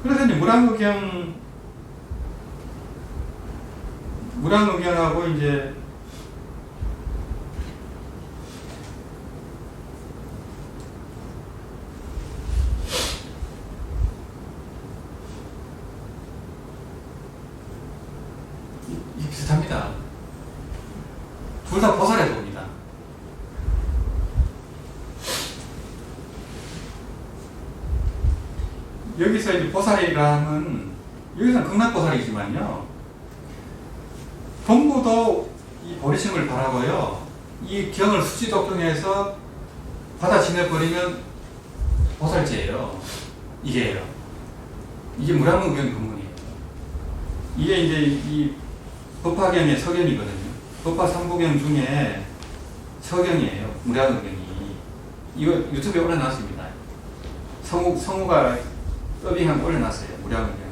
그래서 이제 무량의경하고 이제 비슷합니다. 둘 다 보살의 도입니다. 여기서 이제 보살이라 하면, 여기서는 극락보살이지만요, 본부도 이 보리심을 바라고요, 이 경을 수지독경에서 받아 지내버리면 보살죄예요. 이게 무량의경 근문이에요. 이게 이제 이 법화경의 서경이거든요. 법화 3부경 중에 서경이에요. 무량의경이. 이거 유튜브에 올려놨습니다. 성우가 더빙한 올려놨어요. 무량의경.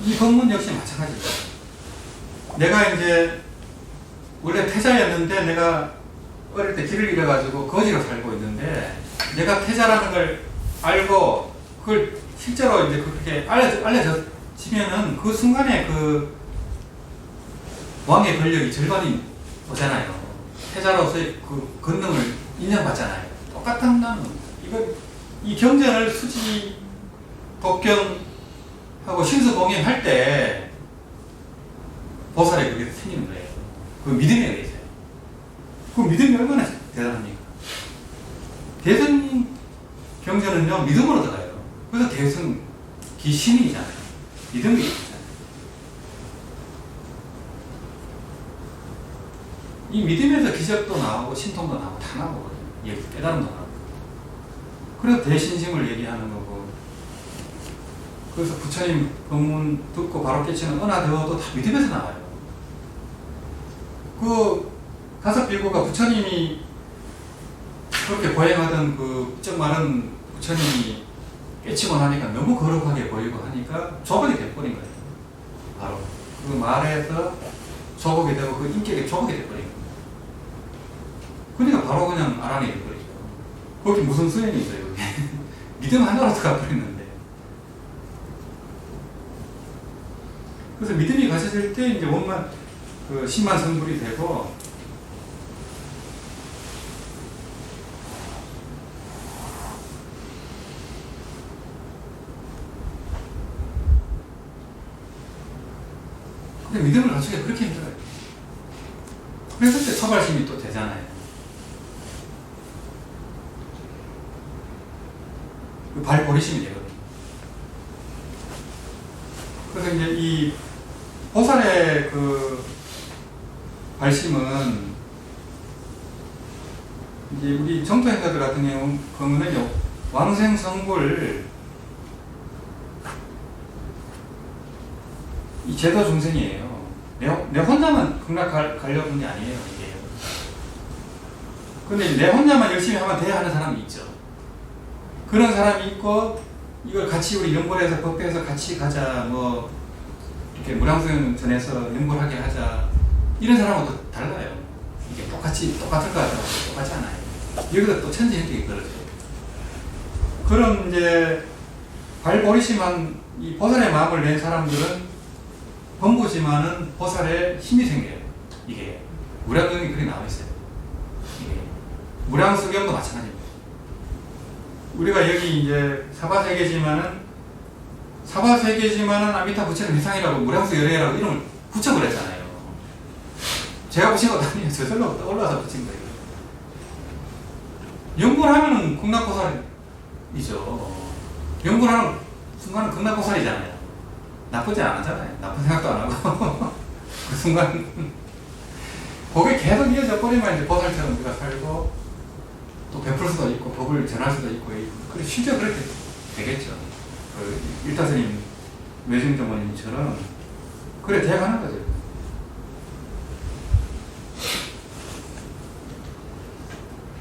이 법문 역시 마찬가지죠. 내가 이제 원래 태자였는데 내가 어릴 때 길을 잃어가지고 거지로 살고 있는데, 내가 태자라는 걸 알고 그걸 실제로 이제 그렇게 알려지면은 그 순간에 그 왕의 권력이 절반이 오잖아요. 태자로서의 그 권능을 인정받잖아요. 똑같은 나는 이 경전을 수지 독경하고 신수봉행할 때 보살이 그게 생기는 거예요. 그 믿음에 의해서요. 그 믿음이 얼마나 대단합니까? 대선 경전은요, 믿음으로 들어가요. 그래서 대선 기신이잖아요. 믿음이 있잖아요. 이 믿음에서 기적도 나오고 신통도 나오고 다 나오거든요. 깨달음도 나오고. 그래서 대신심을 얘기하는 거고, 그래서 부처님 법문 듣고 바로 깨치는 은하대어도 다 믿음에서 나와요. 그 가섭 비구가 부처님이 그렇게 보행하던 그 부쩍 마른 부처님이 깨치고 나니까 너무 거룩하게 보이고 하니까 조복이 돼버린 거예요. 바로 그 말에서 조복이 되고 그 인격이 조복이 돼버린 거예요. 그러니까 바로 그냥 알아내게 돼버리죠. 거기 무슨 수행이 있어요, 그게. 믿음 하나로도 가버렸는데. 그래서 믿음이 가셔질 때 이제 원만 그 심만 성불이 되고, 근데 믿음을 갖추기가 그렇게 힘들어요. 그래서 그때 처발심이 또 되잖아요. 그 발보리심이 되거든요. 그래서 이제 이 보살의 그 발심은 이제 우리 정토 행사들 같은 경우는 왕생성불 이 제도 중생이에요. 내 혼자만 극락 가려는 게 아니에요, 이게. 근데 내 혼자만 열심히 하면 돼야 하는 사람이 있죠. 그런 사람이 있고, 이걸 같이 우리 연골해서 법회에서 같이 가자, 뭐 이렇게 무량수행전에서 연골하게 하자, 이런 사람하고 또 달라요. 이게 똑같을 것 같아요. 똑같지 않아요. 여기서 또 천지행적이 그렇죠. 그런 이제 발보리심한 이 보살의 마음을 낸 사람들은 범부지만은 보살의 힘이 생겨요. 이게 무량경이 그렇게 나와 있어요. 이게 무량수경도 마찬가지입니다. 우리가 여기 이제 사바세계지만은 아미타 부처님 회상이라고 무량수 열애라고 이름을 붙여버렸잖아요. 제가 붙인 것도 아니에요. 저절로 올라와서 붙인 거예요. 연구하면은 극락보살이죠. 연구하는 순간은 극락보살이잖아요. 나쁘지 않잖아요. 나쁜 생각도 안 하고. 그 순간, 거기에 계속 이어져 버리면 이제 보살처럼 우리가 살고, 또 베풀 수도 있고, 법을 전할 수도 있고, 그래, 실제 그렇게 되겠죠. 그, 일타스님, 외증정원님처럼, 그래, 돼가는 거죠.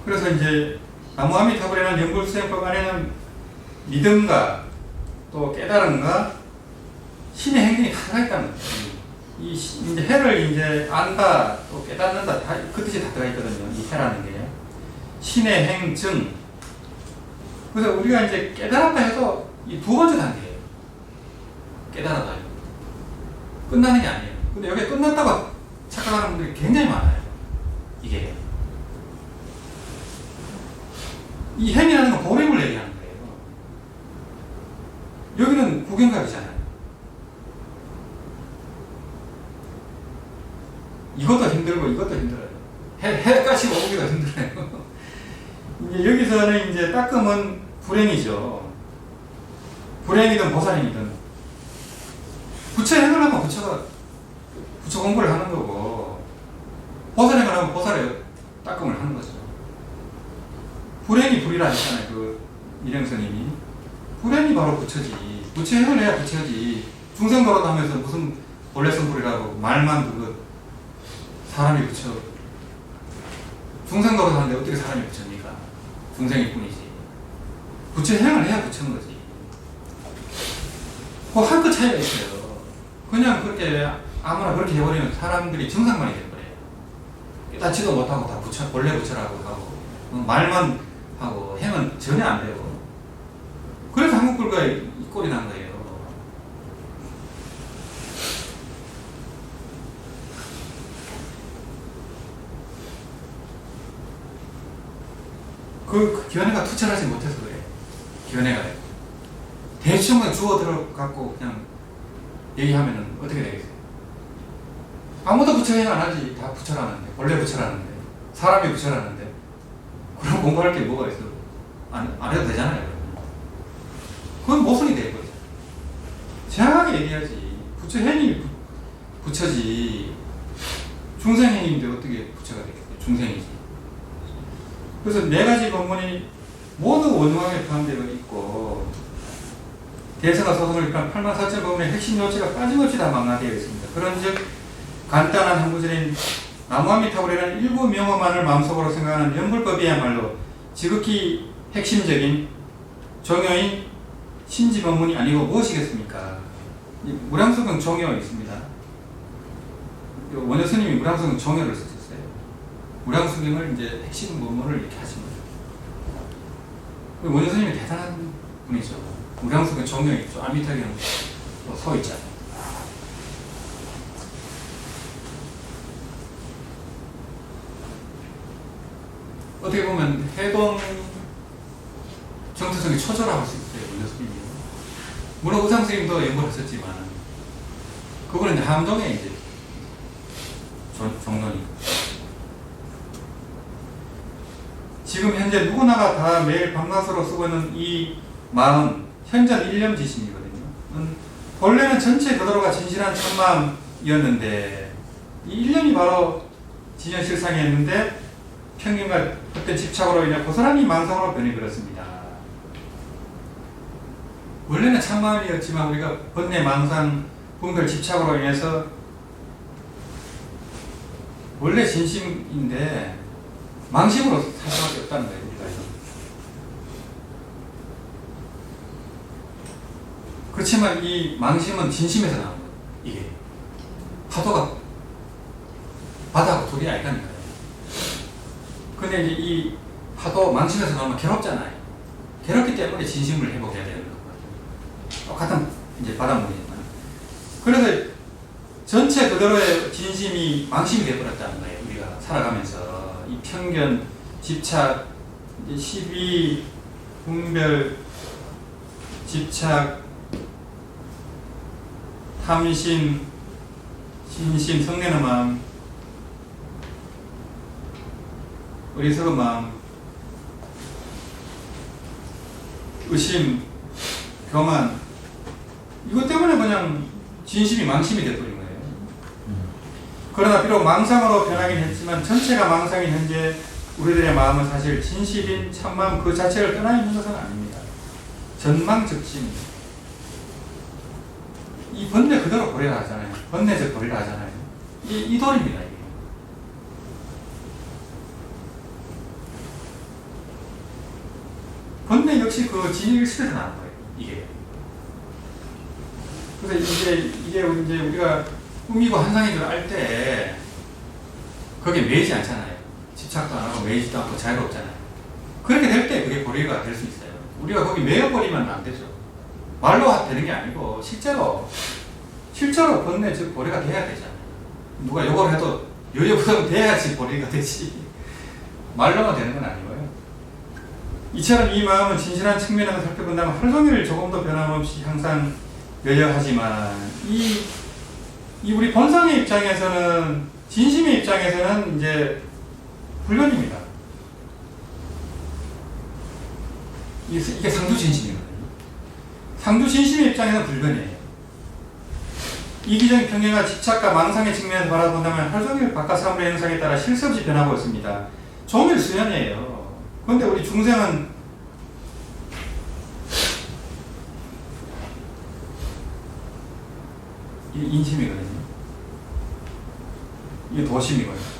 그래서 이제, 나무아미타불이라는 연골수행법 안에는 믿음과 또 깨달음과 신의 행동이 다 들어있다는 거예요. 이 이제 해를 이제 안다, 또 깨닫는다, 다 그 뜻이 다 들어있거든요. 이 해라는 게요. 신의 행증. 그래서 우리가 이제 깨달았다 해도 이 두 번째 단계예요. 깨달아봐요. 끝나는 게 아니에요. 근데 여기 끝났다고 착각하는 분들이 굉장히 많아요. 이게. 이 행이라는 건 보림을 얘기하는 거예요. 여기는 구경각이잖아요. 이것도 힘들고 이것도 힘들어요. 해까지 오기도 힘들어요. 이제 여기서는 이제 닦음은 불행이죠. 불행이든 보살이든 부처행을 하면 부처가 부처 공부를 하는 거고, 보살행을 하면 보살의 닦음을 하는 거죠. 불행이 불이라 했잖아요. 그 일행스님이. 불행이 바로 부처지. 부처행을 해야 부처지. 중생도로도 하면서 무슨 본래 성불이라고 말만 그거 사람이 부처. 중생도로 하는데 어떻게 사람이 부처입니까? 중생일 뿐이지. 부처행을 해야 부처인 거지. 그 한 끗 차이가 있어요. 그냥 그렇게 아무나 그렇게 해버리면 사람들이 정상만이 돼버려요. 깨닫지도 못하고 다 부처, 본래 부처라고 하고 말만 하고 행은 전혀 안 돼요. 그래서 한국 불가에 이 꼴이 난 거예요. 그 견해가 투철하지 못해서 그래요. 견해가 대충 그냥 주워 들어갖고 그냥 얘기하면은 어떻게 되겠어요? 아무도 부처행 안 하지. 다 부처라는데, 원래 부처라는데, 사람이 부처라는데, 그럼 공부할 게 뭐가 있어? 안 해도 되잖아요. 그건 모순이 되거든. 정확하게 얘기해야지. 부처행이 부처지. 중생행인데 어떻게 부처가 되겠어요? 중생이지. 그래서 네 가지 법문이 모두 원흉하게 포함되어 있고, 대서가 소송을 비롯한 84,000 법문의 핵심 요체가 빠짐없이 다 망라되어 있습니다. 그런즉 간단한 한 구절인 나무아미타불이라는 일부 명어만을 마음속으로 생각하는 연불법이야말로 지극히 핵심적인 종요인 신지 법문이 아니고 무엇이겠습니까? 무량수경 종요 있습니다. 원효스님이 무량수경 종요를 쓰셨어요. 무량수경을 이제 핵심 법문을 이렇게 하신 거죠. 원효스님이 대단한 분이죠. 무량수경 종요 있죠. 아미타경 서 있잖아요. 어떻게 보면 해동 정체성이 초절하고 할 수 있어요. 원효스님이. 물론 의상스님도 연구를 했었지만 그거는 이제 함정에 이제 종론이고, 지금 현재 누구나가 다 매일 밤낮으로 쓰고 있는 이 마음, 현전 일념지심이거든요. 본래는 전체 그대로가 진실한 참마음이었는데 이 일념이 바로 진현실상이었는데 평균과 헛된 집착으로 인해 고스란히 망상으로 변해버렸습니다. 원래는 참마음이었지만 우리가 번뇌, 망상, 분별, 집착으로 인해서 원래 진심인데 망심으로 살 수밖에 없다는 거예요. 우리가. 그렇지만 이 망심은 진심에서 나온 거예요. 이게 파도가 바다하고 둘이 아니라니까요. 근데 이제 이 파도 망심에서 나오면 괴롭잖아요. 괴롭기 때문에 진심을 회복해야 되는 거예요. 똑같은 이제 바닷물이지만. 그래서 전체 그대로의 진심이 망심이 되어버렸다는 거예요. 우리가 살아가면서 이 편견, 집착, 시비, 분별, 집착, 탐심, 진심, 성내는 마음, 어리석은 마음, 의심, 교만, 이것 때문에 그냥 진심이 망심이 되어버린 거예요. 그러나 비록 망상으로 변하긴 했지만 전체가 망상인 현재 우리들의 마음은 사실 진실인 참마음 그 자체를 떠나 있는 것은 아닙니다. 전망적심, 이 번뇌 그대로 버리라 하잖아요. 번뇌적 버리라 하잖아요. 이 돌입니다. 이게. 번뇌 역시 그 진일실에서 나는 거예요. 이게. 그래서 이게 우리가 꾸미고 환상인 줄 알 때 거기에 매이지 않잖아요. 집착도 안 하고 매이지도 않고 자유롭잖아요. 그렇게 될 때 그게 고리가 될 수 있어요. 우리가 거기 매여버리면 안 되죠. 말로 되는 게 아니고 실제로 번뇌 즉 보리가 돼야 되잖아요. 누가 요걸 해도 요요보다 돼야지 보리가 되지. 말로만 되는 건 아니고요. 이처럼 이 마음은 진실한 측면에서 살펴본다면 하루 종일 조금도 변함없이 항상 여여하지만 이 우리 본성의 입장에서는 진심의 입장에서는 이제 불변입니다. 이게 상두진심이거든요. 상두진심의 입장에서는 불변이에요. 이기적인 편견과 집착과 망상의 측면에서 바라본다면 하루 종일 바깥 사물의 현상에 따라 쉴 새 없이 변하고 있습니다. 종일 수연이에요. 그런데 우리 중생은 이게 인심이거든요. 이게 도심이거든요.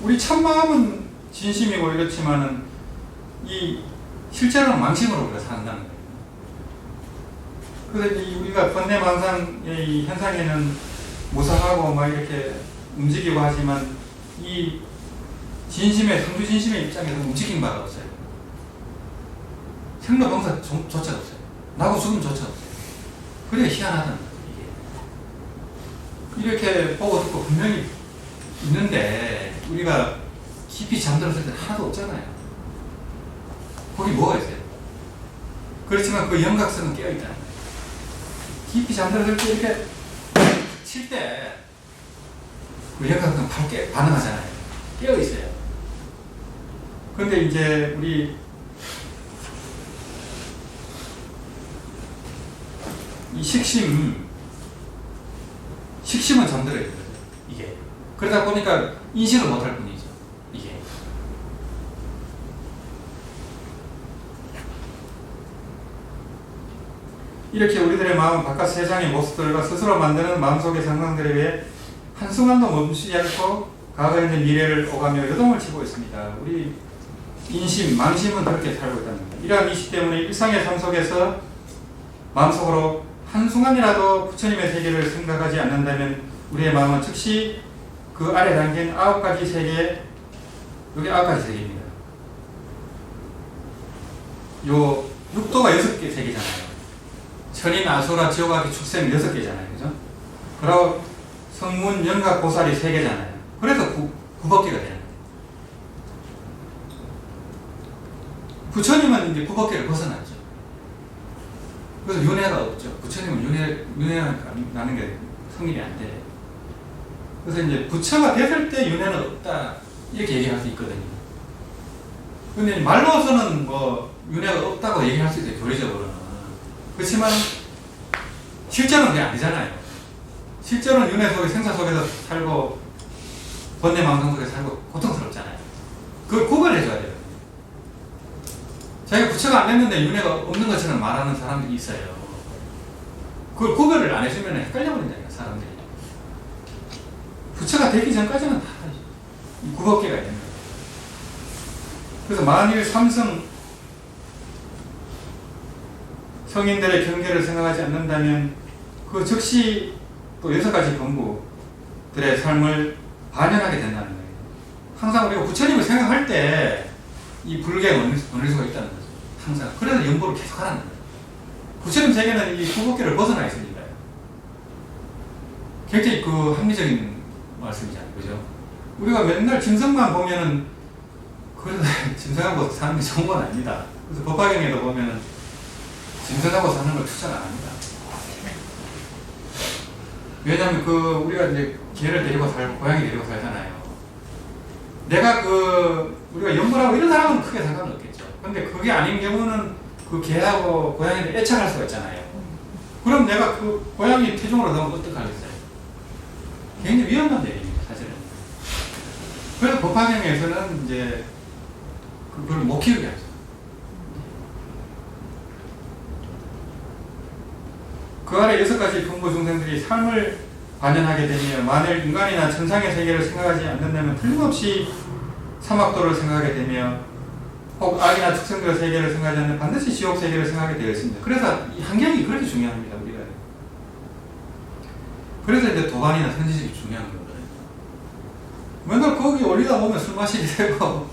우리 참마음은 진심이고 이렇지만은 이 실제로는 망심으로 우리가 산다는 거예요. 그래서 우리가 번뇌망상의 이 현상에는 무상하고 막 이렇게 움직이고 하지만 이 진심의 상주진심의 입장에서 움직인 바가 없어요. 생로병사조차 없어요. 나고 죽음조차 없어요. 그래 희한하다는 거죠. 이게 이렇게 보고 듣고 분명히 있는데 우리가 깊이 잠들었을 때 하나도 없잖아요. 거기 뭐가 있어요? 그렇지만 그 영각성은 깨어있다는 거예요. 깊이 잠들었을 때 이렇게 칠 때 그 영각성은 바로 반응하잖아요. 깨어있어요. 그런데 이제 우리 이 식심은 잠들어야 되거든요. 이게 그러다 보니까 인식을 못할 뿐이죠. 이게 이렇게 우리들의 마음 바깥 세상의 모습들과 스스로 만드는 마음속의 상상들에 의해 한순간도 멈추지 않고 과거 현재 미래를 오가며 요동을 치고 있습니다. 우리 인심, 망심은 그렇게 살고 있다는 겁니다. 이러한 이시 때문에 일상의 삶 속에서 마음속으로 한순간이라도 부처님의 세계를 생각하지 않는다면 우리의 마음은 즉시 그 아래 담긴 9가지 세계, 여기 9가지 세계입니다. 요 육도가 6개 세계잖아요. 천인, 아수라, 지옥아기, 축생 6개잖아요. 그죠? 그리고 성문, 영각, 보살이 3개잖아요. 그래서 구법계가 되는 거예요. 부처님은 이제 구법계를 벗어났죠. 그래서 윤회가 없죠. 부처님은 윤회가 나는 게 성립이 안 돼요. 그래서 이제 부처가 됐을 때 윤회는 없다. 이렇게 얘기할 수 있거든요. 근데 말로서는 뭐 윤회가 없다고 얘기할 수 있어요. 교리적으로는. 그렇지만 실제로는 그게 아니잖아요. 실제로는 윤회 속에 생사 속에서 살고 번뇌망상 속에 살고 고통스럽잖아요. 그걸 구별해줘야 돼요. 자기가 부처가 안 됐는데 윤회가 없는 것처럼 말하는 사람들이 있어요. 그걸 구별을 안 해주면 헷갈려버린다니까 사람들이. 부처가 되기 전까지는 다 구법계가 있는 거예요. 그래서 만일 삼성 성인들의 경계를 생각하지 않는다면 그 즉시 또 6가지 범부들의 삶을 반영하게 된다는 거예요. 항상 우리가 부처님을 생각할 때 이 불계가 어느 수가 있다는 거죠. 항상. 그래서 연보를 계속 하라는 거예요. 부처님 세계는 이 구법계를 벗어나 있으니까요. 굉장히 그 합리적인 말씀이잖아요. 그죠? 우리가 맨날 짐승만 보면은 그래도 짐승하고 사는 게 좋은 건 아닙니다. 그래서 법화경에도 보면은 짐승하고 사는 걸 추천 안 합니다. 왜냐하면 우리가 이제 개를 데리고 살고 고양이 데리고 살잖아요. 내가 우리가 연보라고 이런 사람은 크게 상관은 없겠죠. 근데 그게 아닌 경우는 그 개하고 고양이를 애착할 수가 있잖아요. 그럼 내가 그 고양이 태종으로 넣으면 어떡하겠어요? 굉장히 위험한 얘기입니다, 사실은. 그래서 법화경에서는 이제 그걸 못 키우게 하죠. 그 아래 6가지 범부 중생들이 삶을 반연하게 되며 만일 인간이나 천상의 세계를 생각하지 않는다면 틀림없이 사막도를 생각하게 되며 혹 악이나 축생들의 세계를 생각하지 않는 반드시 지옥 세계를 생각하게 되어 있습니다. 그래서 이 환경이 그렇게 중요합니다. 우리가. 그래서 이제 도반이나 선지식이 중요한 거거든요. 맨날 거기 올리다 보면 술 마시게 되고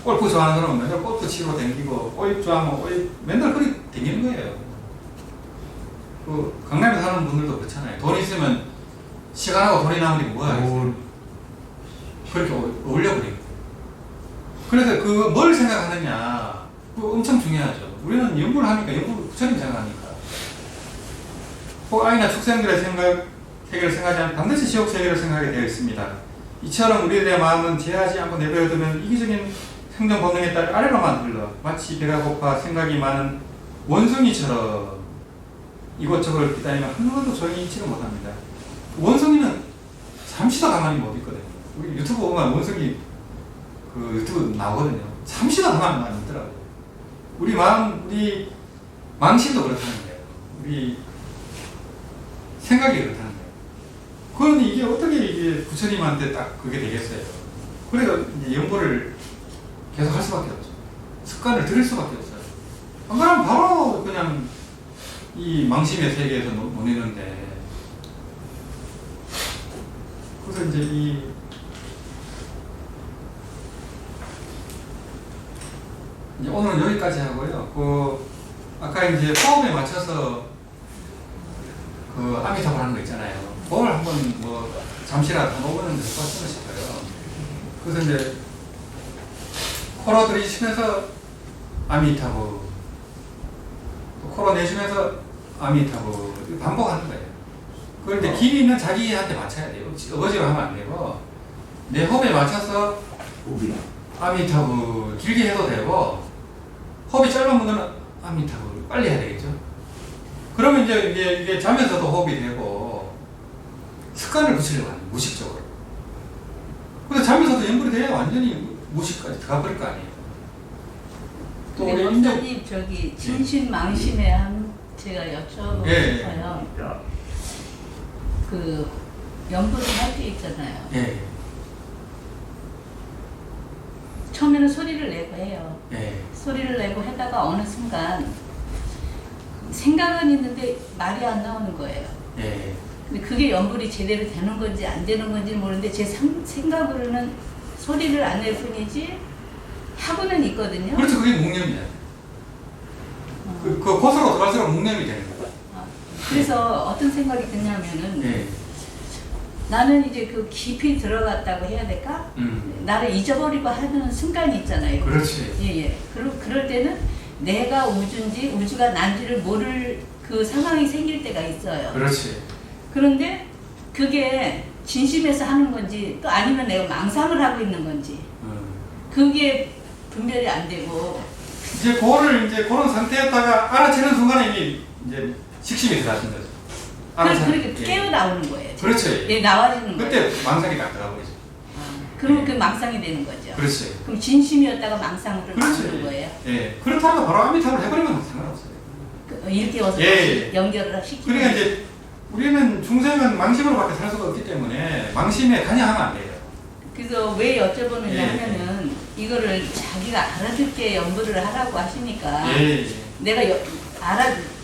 골프 좋아하는 사람은 맨날 골프 치고 댕기고, 오입 좋아하면 오입 맨날 그렇게 댕기는 거예요. 그 강남에 사는 분들도 그렇잖아요. 돈 있으면 시간하고 돈이 남으니 뭐 하겠어요. 그렇게 어울려버리고. 그래서 그 뭘 생각하느냐, 그거 엄청 중요하죠. 우리는 연구를 하니까 연구 부처님 생각하니까. 꼭 아이나 축생들의 세계를 생각하지 않고 반드시 지옥 세계를 생각하게 되어 있습니다. 이처럼 우리들의 마음은 제하지 않고 내버려두면 이기적인 생존 본능에 따라 아래로만 흘러 마치 배가 고파 생각이 많은 원숭이처럼 이곳저곳을 기다리며 한 번도 조용히 있지를 못합니다. 원숭이는 잠시도 가만히 못 있거든요. 우리 유튜브 보면 원숭이 그 유튜브 나오거든요. 잠시도 가만히 안 있더라고요. 우리 망신도 그렇다는 거예요. 우리 생각이 그렇다는 거예요. 그런데 이게 어떻게 이게 부처님한테 딱 그게 되겠어요? 그래서 이제 연구를 계속 할 수밖에 없죠. 습관을 들일 수밖에 없어요. 안 그러면 바로 그냥 이 망심의 세계에서 논의는데. 그래서 이제 이제 오늘은 여기까지 하고요. 아까 이제 호흡에 맞춰서 아미타불 하는 거 있잖아요. 그걸 한번 잠시라도 한 5분 정도 해봤으면 싶어요. 그래서 이제 코로 들이쉬면서 아미타불, 코로 내쉬면서 아미타불 반복하는 거예요. 그걸 이제 길이는 자기한테 맞춰야 돼요. 어거지로 하면 안 되고 내 호흡에 맞춰서 아미타불 길게 해도 되고, 호흡이 짧은 분들은 아미타불 빨리 해야 되겠죠. 그러면 이제 이게 자면서도 호흡이 되고 습관을 붙이려고 하는 무식적으로. 그래서 자면서도 연결이 돼야 완전히 무식까지 들어가버릴 거 아니에요. 또 근데 원장님 저기 진심망심에 한 제가 여쭤보고 싶어요. 그 연구를 할 때 있잖아요. 예. 처음에는 소리를 내고 해요. 예. 소리를 내고 하다가 어느 순간 생각은 있는데 말이 안 나오는 거예요. 예. 근데 그게 연불이 제대로 되는 건지 안 되는 건지 모르는데 제 생각으로는 소리를 안 낼 뿐이지 하고는 있거든요. 그렇죠. 그게 묵념이야. 그 곳으로 들어갈수록 묵념이 되는 거야. 그래서 어떤 생각이 드냐면은 예. 나는 이제 그 깊이 들어갔다고 해야 될까? 나를 잊어버리고 하는 순간이 있잖아요. 그렇지. 예. 그럴 때는 내가 우주인지 우주가 난지를 모를 그 상황이 생길 때가 있어요. 그렇지. 그런데 그게 진심에서 하는 건지 또 아니면 내가 망상을 하고 있는 건지 그게 분별이 안 되고 이제 그런 상태였다가 알아채는 순간에 이미 이제 식심이 들어가신 거죠. 그렇게 깨어 나오는 거예요. 그렇죠. 예, 나와지는 거예요. 그때 망상이 딱 들어가버리죠. 그러면 그 망상이 되는 거죠. 그렇지. 그럼 진심이었다가 망상으로 나오는 거예요. 예. 그렇다고 바로 아미타불 해버리면 상관없어요. 일깨워서 연결을 시키는. 그러니까 이제 우리는 중생은 망심으로밖에 살 수가 없기 때문에 망심에 관여하면 안 돼요. 그래서 왜 여쭤보느냐 하면은 이거를 자기가 알아듣게 연구를 하라고 하시니까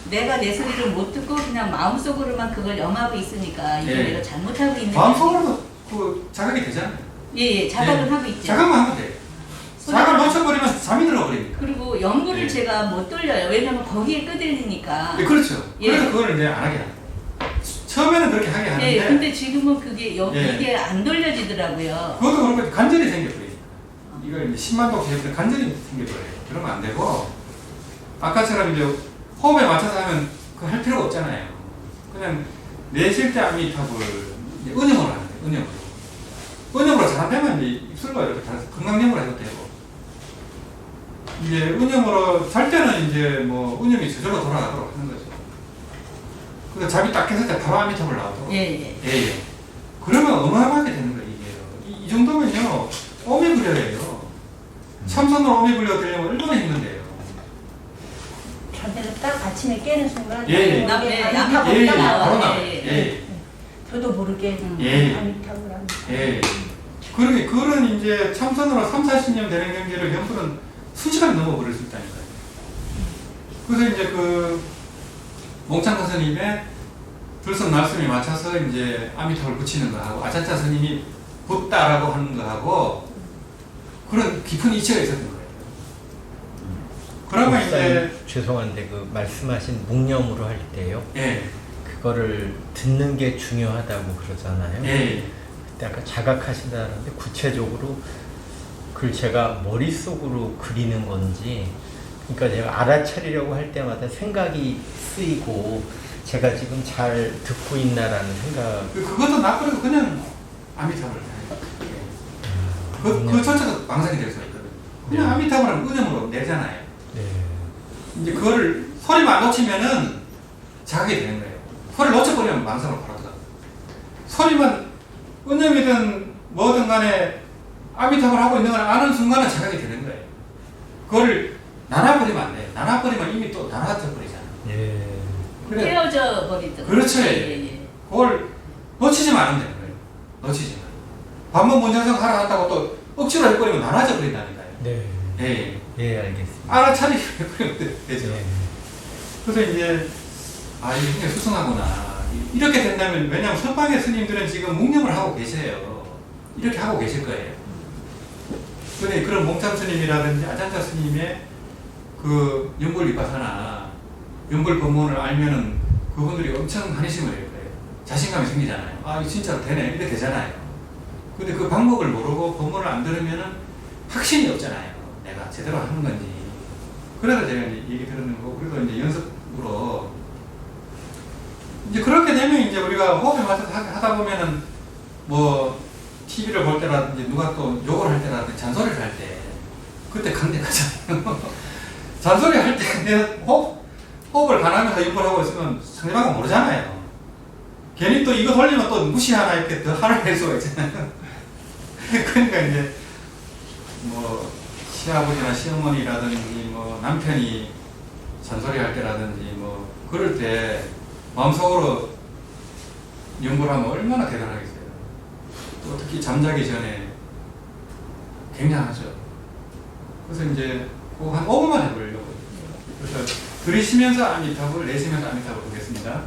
내가 내 소리를 못 듣고 그냥 마음속으로만 그걸 염하고 있으니까 이거 내가 잘못하고 있는 마음속으로도 그 자각이 되잖아요. 자각은 하고 있죠. 자각만 하면 돼요. 자각을 놓쳐버리면 잠이 들어버리니까. 그리고 연구를 제가 못 돌려요. 왜냐면 거기에 끄들리니까. 그렇죠. 그래서 그걸 이제 안 하게 합니다. 처음에는 그렇게 하게 하는데. 근데 지금은 그게 이게 안 돌려지더라고요. 그것도 그렇고 간절히 생겨버리니까. 이걸 이제 10만 도 세우면 간절히 생겨버려요. 그러면 안 되고, 아까처럼 이제 호흡에 맞춰서 하면 그거 할 필요가 없잖아요. 그냥 내쉴 때 아미타불 은영으로 하는 거예요. 은영으로 잘하면 이제 입술과 이렇게 다 건강염으로 해도 되고, 이제 은영으로 잘 때는 이제 은영이 저절로 돌아가도록 하는 거죠. 그래서 잠이 딱 깼을 때 바로 아미타불 나오도록. 그러면 어마어마하게 되는 거예요, 이게. 이 정도면요, 오미불려예요. 참선으로 오미불려 되려면 얼마나 힘든데요. 저는 딱 아침에 깨는 순간 아미타불 딱 바로 나와요. 나와요. 저도 모르게 아미타불 그러게 그런 이제 참선으로 30-40년 되는 경계를 연불은 순식간에 넘어버릴 수 있다니까요. 그래서 이제 몽창 스님의 불선 날숨에 맞춰서 이제 아미타불 붙이는 거하고 아차차 스님이 붙다라고 하는 거하고 그런 깊은 이치가 있었던 거예요. 그러면 이제 죄송한데 그 말씀하신 묵념으로 할 때요. 예, 그거를 듣는 게 중요하다고 그러잖아요. 예, 그때 아까 자각하신다는데 구체적으로 그걸 제가 머릿속으로 그리는 건지, 그러니까 제가 알아차리려고 할 때마다 생각이 쓰이고 제가 지금 잘 듣고 있나라는 생각. 그것도 나쁘고 그냥 아미타불을 그 자체가 망상이 될 수가 있거든요. 그냥 네. 아미타불은 은음으로 내잖아요. 네. 이제 그거를 소리만 놓치면은 자각이 되는 거예요. 소리를 놓쳐버리면 망상으로 바로 들어가. 소리만 은음이든 뭐든 간에 아미타불 하고 있는 걸 아는 순간은 자각이 되는 거예요. 그거를 나눠버리면 안 돼요. 나눠버리면 이미 또 나눠져 버리잖아요. 예. 그래. 깨어져 버리더라고요. 그렇죠. 예. 그걸 놓치지만 않으면 되는 거예요. 놓치지만. 반복 문장성 하라 한다고 또 억지로 해버리면 나눠져 버린다니까요. 네. 예. 예, 알겠습니다. 알아차리게 해버리면 되죠. 예. 그래서 이제 이게 굉장히 수승하구나. 이렇게 된다면, 왜냐하면 선방의 스님들은 지금 묵념을 하고 계세요. 이렇게 하고 계실 거예요. 근데 그런 몽참 스님이라든지 아잔자 스님의 그 연불 위파사나 연불 법문을 알면은 그분들이 엄청 한의심을 할 거예요. 자신감이 생기잖아요. 이거 진짜 되네. 이렇게 되잖아요. 근데 그 방법을 모르고 법문을 안 들으면은 확신이 없잖아요. 내가 제대로 하는 건지. 그래서 제가 이제 얘기 들었는 거고, 그래서 이제 연습으로 이제 그렇게 되면 이제 우리가 호흡에 맞춰서 하다 보면은 뭐 TV를 볼 때라든지 누가 또 욕을 할 때라든지 잔소리를 할 때 그때 강력하잖아요. 잔소리 할 때 내가 호흡을 가하면서 연구를 하고 있으면 상대방은 모르잖아요. 괜히 또 이거 돌리면 또 무시하나 이렇게 더 화를 낼 수가 있잖아요. 그러니까 이제 뭐 시아버지나 시어머니라든지 뭐 남편이 잔소리 할 때라든지 뭐 그럴 때 마음속으로 연구를 하면 얼마나 대단하겠어요. 또 특히 잠자기 전에 굉장하죠. 그래서 이제 꼭 한 5분만 해보려고. 그래서 들이쉬면서 아미타불, 내쉬면서 아미타불 보겠습니다.